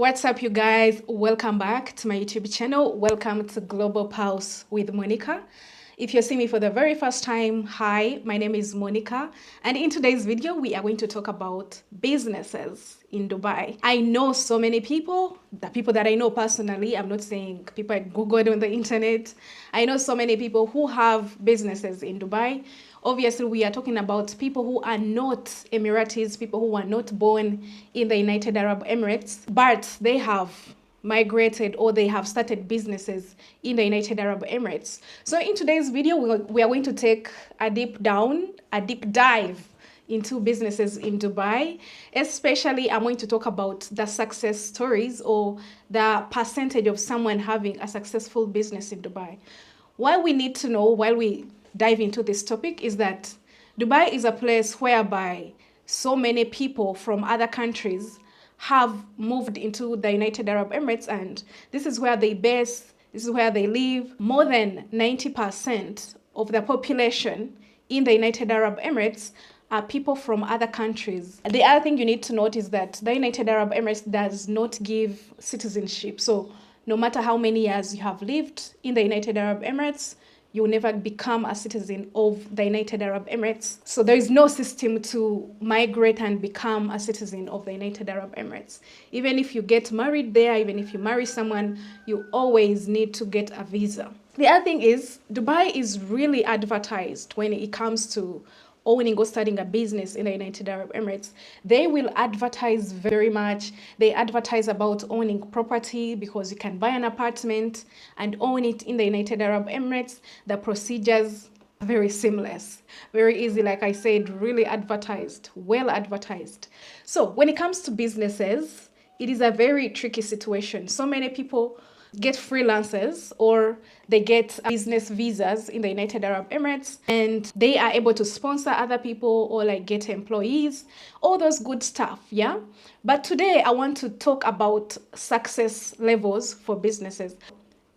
What's up, you guys? Welcome back to my YouTube channel. Welcome to Global Pulse with Monica. If you're seeing me for the very first time, hi, my name is Monica, and in today's video we are going to talk about businesses in Dubai. I know so many people, the people that I know personally. I'm not saying people I googled on the internet. I know so many people who have businesses in Dubai. Obviously, we are talking about people who are not Emiratis, people who are not born in the United Arab Emirates, but they have migrated or they have started businesses in the United Arab Emirates. So in today's video, we are going to take a deep dive into businesses in Dubai. Especially, I'm going to talk about the success stories or the percentage of someone having a successful business in Dubai. What we need to know while we dive into this topic is that Dubai is a place whereby so many people from other countries have moved into the United Arab Emirates, and this is where they base, this is where they live. More than 90% of the population in the United Arab Emirates are people from other countries. The other thing you need to note is that the United Arab Emirates does not give citizenship. So no matter how many years you have lived in the United Arab Emirates, you will never become a citizen of the United Arab Emirates. So there is no system to migrate and become a citizen of the United Arab Emirates. Even if you get married there, even if you marry someone, you always need to get a visa. The other thing is, Dubai is really advertised when it comes to owning or starting a business in the United Arab Emirates. They will advertise very much. They advertise about owning property because you can buy an apartment and own it in the United Arab Emirates. The procedures are very seamless, very easy. Like I said, really advertised, well advertised. So when it comes to businesses, it is a very tricky situation. So many people get freelancers or they get business visas in the United Arab Emirates, and they are able to sponsor other people or like get employees, all those good stuff, yeah? But today I want to talk about success levels for businesses.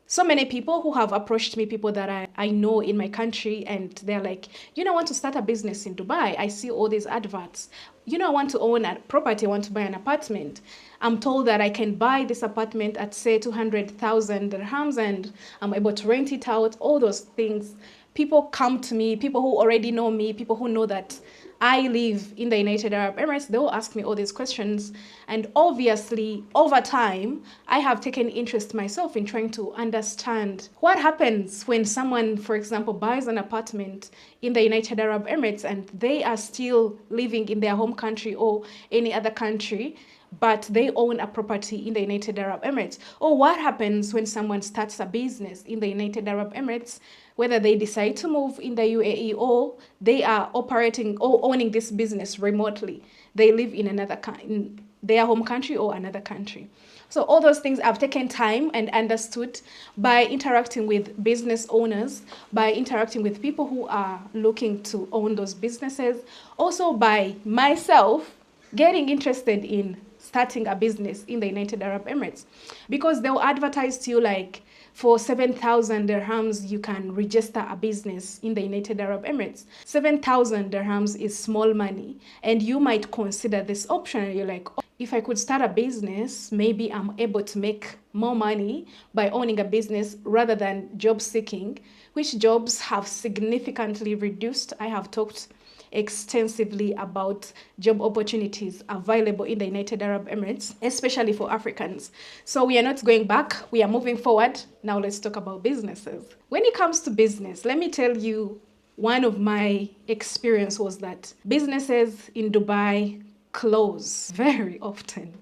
So many people who have approached me, people that I know in my country, and they're like, I want to start a business in Dubai. I see all these adverts. I want to own a property, I want to buy an apartment. I'm told that I can buy this apartment at, say, 200,000 dirhams, and I'm able to rent it out, all those things. People come to me, people who already know me, people who know that I live in the United Arab Emirates, they will ask me all these questions. And obviously, over time, I have taken interest myself in trying to understand what happens when someone, for example, buys an apartment in the United Arab Emirates and they are still living in their home country or any other country, but they own a property in the United Arab Emirates. Or what happens when someone starts a business in the United Arab Emirates, whether they decide to move in the UAE or they are operating or owning this business remotely. They live in in their home country or another country. So all those things I've taken time and understood by interacting with business owners, by interacting with people who are looking to own those businesses, also by myself getting interested in starting a business in the United Arab Emirates, because they'll advertise to you like, for 7,000 dirhams, you can register a business in the United Arab Emirates. 7,000 dirhams is small money, and you might consider this option. And you're like, oh, if I could start a business, maybe I'm able to make more money by owning a business rather than job seeking, which jobs have significantly reduced. I have talked extensively about job opportunities available in the United Arab Emirates, especially for Africans. So we are not going back, we are moving forward. Now let's talk about businesses. When it comes to business, let me tell you, one of my experience was that businesses in Dubai close very often.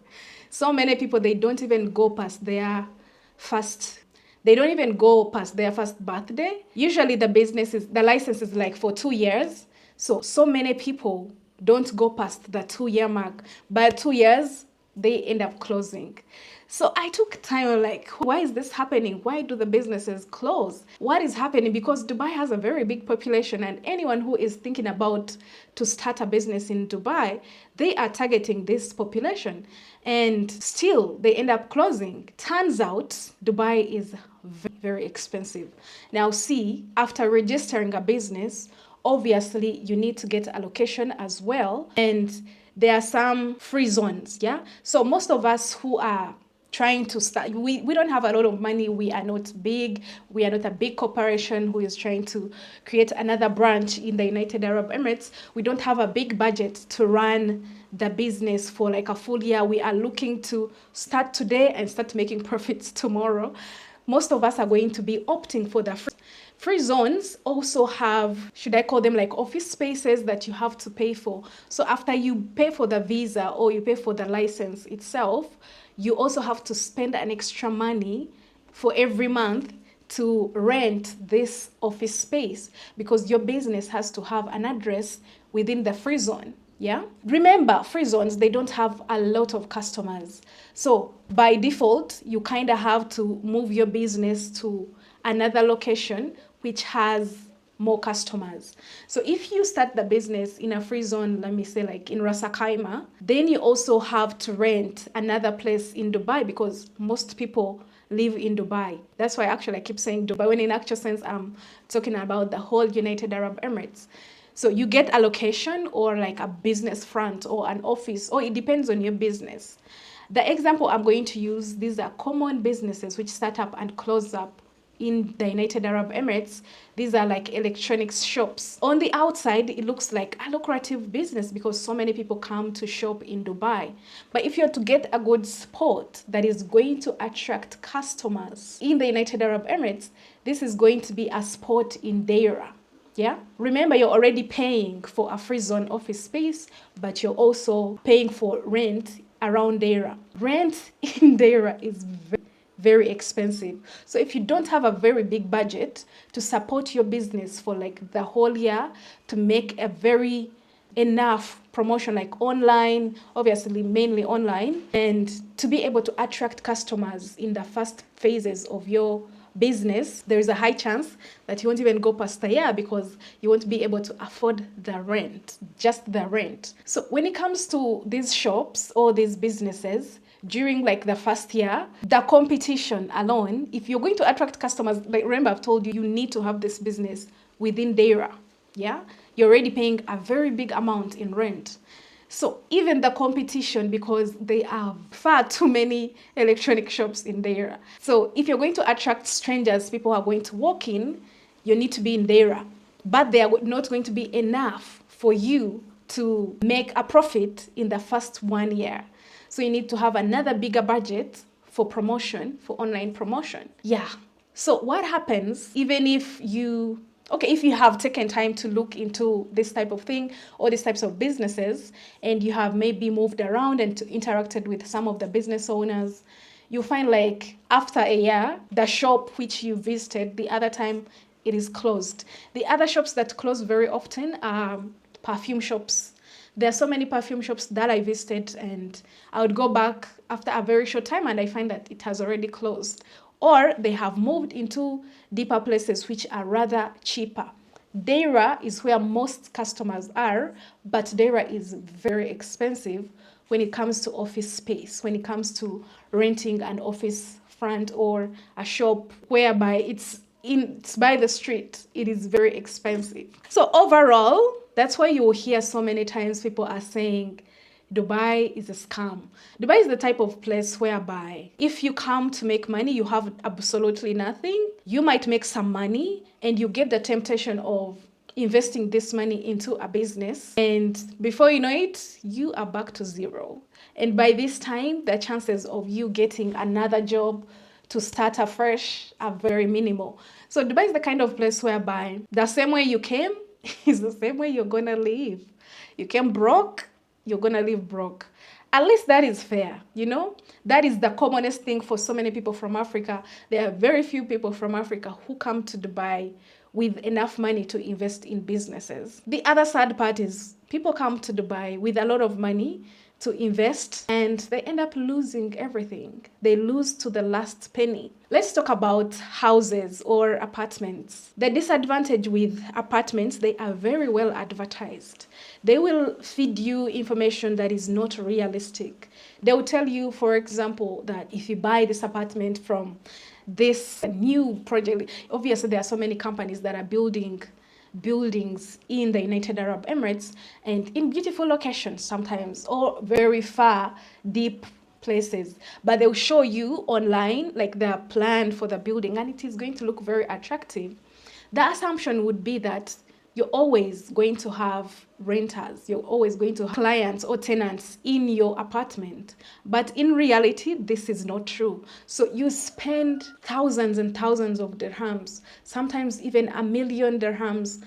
So many people, they don't even go past their first birthday. Usually the license is like for 2 years. So many people don't go past the 2-year mark. By 2 years, they end up closing. So I took time, like, why is this happening? Why do the businesses close? What is happening? Because Dubai has a very big population, and anyone who is thinking about to start a business in Dubai, they are targeting this population, and still they end up closing. Turns out Dubai is very expensive. Now see, after registering a business, obviously you need to get a location as well, and there are some free zones, yeah? So most of us who are trying to start. We don't have a lot of money. We are not big. We are not a big corporation who is trying to create another branch in the United Arab Emirates. We don't have a big budget to run the business for like a full year. We are looking to start today and start making profits tomorrow. Most of us are going to be opting for the free zones. Also have, should I call them, like office spaces that you have to pay for. So after you pay for the visa or you pay for the license itself, you also have to spend an extra money for every month to rent this office space, because your business has to have an address within the free zone. Yeah, remember, free zones, they don't have a lot of customers. So by default, you kind of have to move your business to another location which has more customers. So if you start the business in a free zone, let me say like in Ras Al Khaimah, then you also have to rent another place in Dubai, because most people live in Dubai. That's why actually I keep saying Dubai, when in actual sense I'm talking about the whole United Arab Emirates. So you get a location or like a business front or an office, or it depends on your business. The example I'm going to use, these are common businesses which start up and close up in the United Arab Emirates. These are like electronics shops. On the outside, it looks like a lucrative business because so many people come to shop in Dubai. But if you're to get a good spot that is going to attract customers in the United Arab Emirates, this is going to be a spot in Deira. Yeah, remember, you're already paying for a free zone office space, but you're also paying for rent around Deira. Rent in Deira is very expensive. So if you don't have a very big budget to support your business for like the whole year, to make a very enough promotion like online, obviously mainly online, and to be able to attract customers in the first phases of your business, there is a high chance that you won't even go past a year because you won't be able to afford the rent, just the rent. So when it comes to these shops or these businesses, during like the first year, the competition alone, if you're going to attract customers, like remember I've told you, you need to have this business within Deira. Yeah, you're already paying a very big amount in rent. So even the competition, because there are far too many electronic shops in Deira. So if you're going to attract strangers, people are going to walk in, you need to be in Deira. But they are not going to be enough for you to make a profit in the first 1 year. So you need to have another bigger budget for promotion, for online promotion. Yeah. So what happens even if you have taken time to look into this type of thing or these types of businesses, and you have maybe moved around and interacted with some of the business owners, you find like after a year, the shop which you visited the other time, it is closed. The other shops that close very often are perfume shops. There are so many perfume shops that I visited, and I would go back after a very short time and I find that it has already closed. Or they have moved into deeper places which are rather cheaper. Deira is where most customers are, but Deira is very expensive when it comes to office space, when it comes to renting an office front or a shop whereby it's by the street. It is very expensive. So overall, that's why you will hear so many times people are saying Dubai is a scam. Dubai is the type of place whereby if you come to make money, you have absolutely nothing. You might make some money and you get the temptation of investing this money into a business. And before you know it, you are back to zero. And by this time, the chances of you getting another job to start afresh are very minimal. So Dubai is the kind of place whereby the same way you came is the same way you're gonna leave. You came broke, you're gonna leave broke. At least that is fair, you know? That is the commonest thing for so many people from Africa. There are very few people from Africa who come to Dubai with enough money to invest in businesses. The other sad part is people come to Dubai with a lot of money to invest and they end up losing everything. They lose to the last penny. Let's talk about houses or apartments. The disadvantage with apartments, they are very well advertised. They will feed you information that is not realistic. They will tell you, for example, that if you buy this apartment from this new project, obviously there are so many companies that are building buildings in the United Arab Emirates and in beautiful locations sometimes, or very far, deep places, but they'll show you online like the plan for the building, and it is going to look very attractive. The assumption would be that you're always going to have renters, you're always going to have clients or tenants in your apartment. But in reality, this is not true. So you spend thousands and thousands of dirhams, sometimes even 1,000,000 dirhams,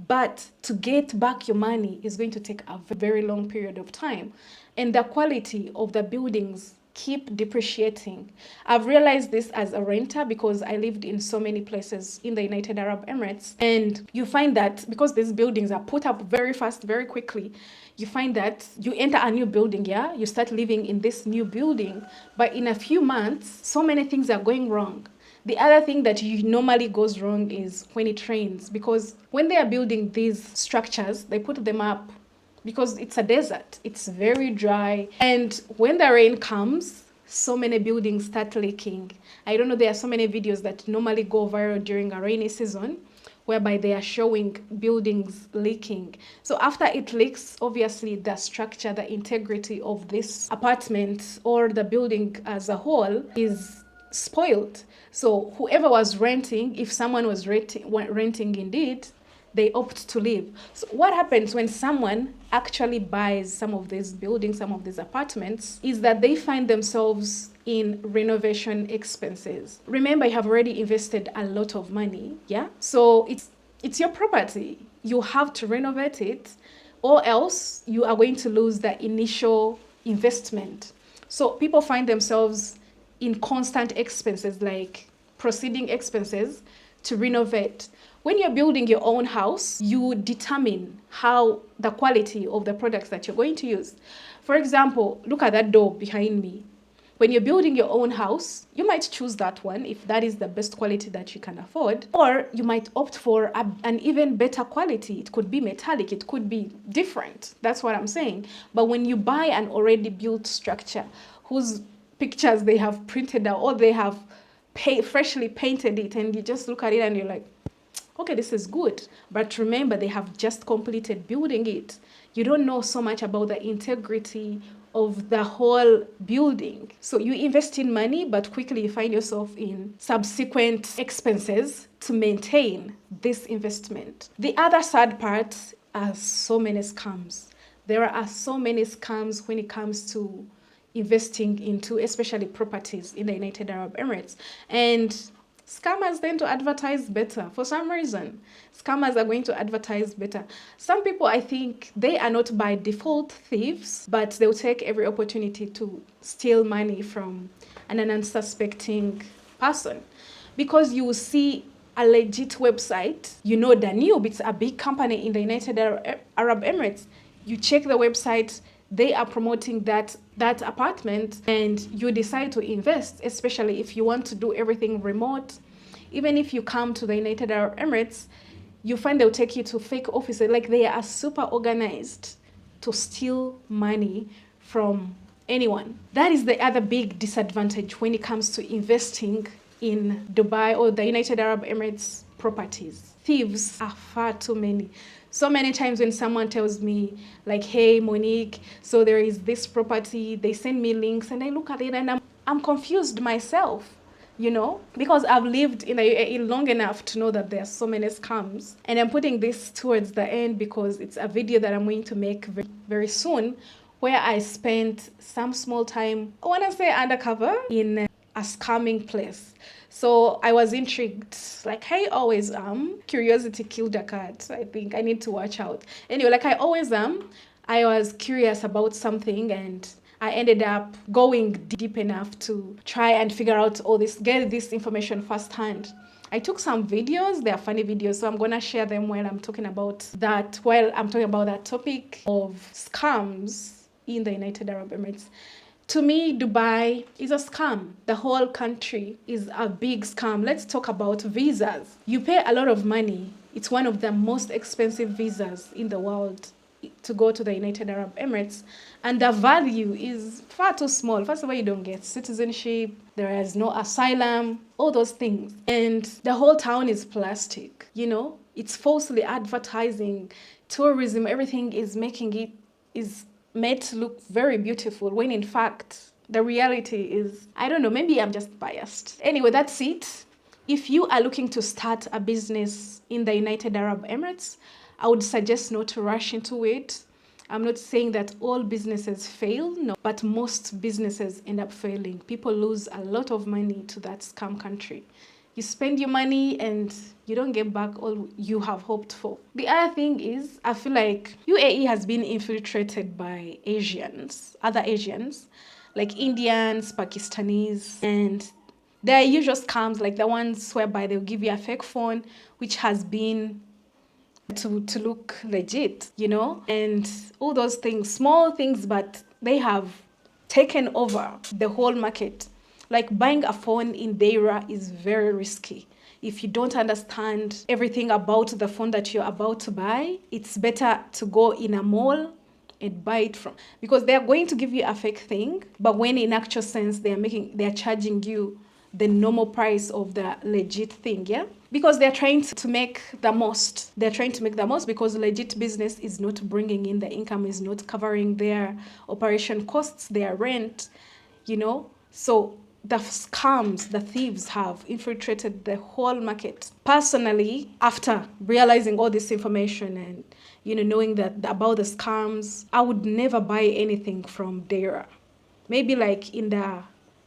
but to get back your money is going to take a very long period of time. And the quality of the buildings keep depreciating. I've realized this as a renter because I lived in so many places in the United Arab Emirates, and you find that because these buildings are put up very fast, very quickly, you find that you enter a new building, yeah, you start living in this new building, but in a few months, so many things are going wrong. The other thing that normally goes wrong is when it rains, because when they are building these structures, they put them up because it's a desert, it's very dry, and when the rain comes, so many buildings start leaking. I don't know, there are so many videos that normally go viral during a rainy season whereby they are showing buildings leaking. So after it leaks, obviously the structure, the integrity of this apartment or the building as a whole is spoiled. So whoever was renting, if someone was renting indeed, they opt to leave. So what happens when someone actually buys some of these buildings, some of these apartments, is that they find themselves in renovation expenses. Remember, you have already invested a lot of money, yeah? So it's your property. You have to renovate it, or else you are going to lose the initial investment. So people find themselves in constant expenses, like proceeding expenses to renovate. When you're building your own house, you determine how the quality of the products that you're going to use. For example, look at that door behind me. When you're building your own house, you might choose that one if that is the best quality that you can afford, or you might opt for an even better quality. It could be metallic, it could be different. That's what I'm saying. But when you buy an already built structure whose pictures they have printed out, or they have freshly painted it, and you just look at it and you're like, okay, this is good. But remember, they have just completed building it. You don't know so much about the integrity of the whole building. So you invest in money, but quickly you find yourself in subsequent expenses to maintain this investment. The other sad part are so many scams. There are so many scams when it comes to investing into especially properties in the United Arab Emirates. And scammers tend to advertise better for some reason. Scammers are going to advertise better. Some people, I think, they are not by default thieves, but they'll take every opportunity to steal money from an unsuspecting person. Because you will see a legit website, you know Danube, it's a big company in the United Arab Emirates. You check the website, they are promoting that apartment, and you decide to invest, especially if you want to do everything remote. Even if you come to the United Arab Emirates, you find they'll take you to fake offices. Like, they are super organized to steal money from anyone. That is the other big disadvantage when it comes to investing in Dubai or the United Arab Emirates properties. Thieves are far too many. So many times when someone tells me, like, hey, Monique, so there is this property, they send me links, and I look at it and I'm confused myself, you know, because I've lived in the UAE long enough to know that there are so many scams. And I'm putting this towards the end because it's a video that I'm going to make very, very soon, where I spent some small time, I want to say undercover, in a scamming place. So I was intrigued, like I always am. Curiosity killed a cat. I think I need to watch out. Anyway, like I always am, I was curious about something, and I ended up going deep enough to try and figure out all this, get this information firsthand. I took some videos, they are funny videos, so I'm gonna share them while I'm talking about that topic of scams in the United Arab Emirates. To me, Dubai is a scam. The whole country is a big scam. Let's talk about visas. You pay a lot of money. It's one of the most expensive visas in the world to go to the United Arab Emirates. And the value is far too small. First of all, you don't get citizenship. There is no asylum, all those things. And the whole town is plastic, you know? It's falsely advertising tourism. Everything is made to look very beautiful, when in fact The reality is, I don't know, maybe I'm just biased. Anyway, that's it. If you are looking to start a business in the United Arab Emirates, I would suggest not to rush into it. I'm not saying that all businesses fail, no, but most businesses end up failing. People lose a lot of money to that scam country. You spend your money and you don't get back all you have hoped for. The other thing is, I feel like UAE has been infiltrated by Asians, other Asians, like Indians, Pakistanis, and there are usual scams like the ones whereby they'll give you a fake phone, which has been to look legit, you know, and all those things, small things, but they have taken over the whole market. Like buying a phone in Deira is very risky. If you don't understand everything about the phone that you're about to buy, it's better to go in a mall and buy it from, because they're going to give you a fake thing, but when in actual sense they're charging you the normal price of the legit thing, yeah? Because they're trying to make the most. They're trying to make the most because legit business is not bringing in the income, is not covering their operation costs, their rent, you know? So the scams, the thieves have infiltrated the whole market. Personally, after realizing all this information and, you know, knowing that about the scams, I would never buy anything from Deira. Maybe like in the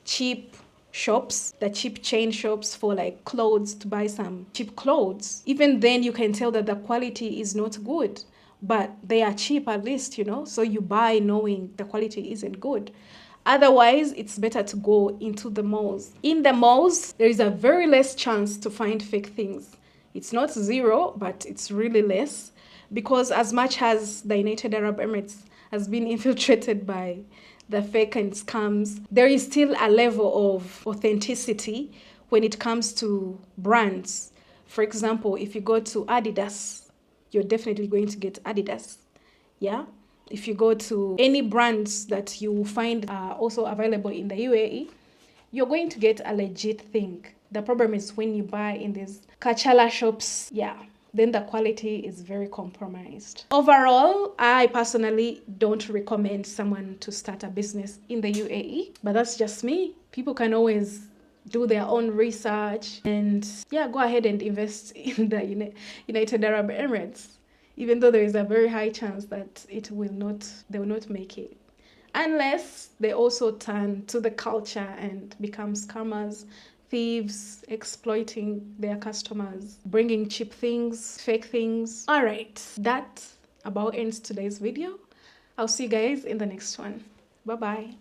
cheap shops, the cheap chain shops for like clothes, to buy some cheap clothes. Even then you can tell that the quality is not good, but they are cheap at least, you know, so you buy knowing the quality isn't good. Otherwise, it's better to go into the malls. In the malls, there is a very less chance to find fake things. It's not zero, but it's really less, because as much as the United Arab Emirates has been infiltrated by the fake and scams, there is still a level of authenticity when it comes to brands. For example, if you go to Adidas, you're definitely going to get Adidas. Yeah? If you go to any brands that you find are also available in the UAE, you're going to get a legit thing. The problem is when you buy in these Kachala shops, yeah, then the quality is very compromised. Overall, I personally don't recommend someone to start a business in the UAE, but that's just me. People can always do their own research and, yeah, go ahead and invest in the United Arab Emirates, even though there is a very high chance that they will not make it. Unless they also turn to the culture and become scammers, thieves, exploiting their customers, bringing cheap things, fake things. All right, that about ends today's video. I'll see you guys in the next one. Bye-bye.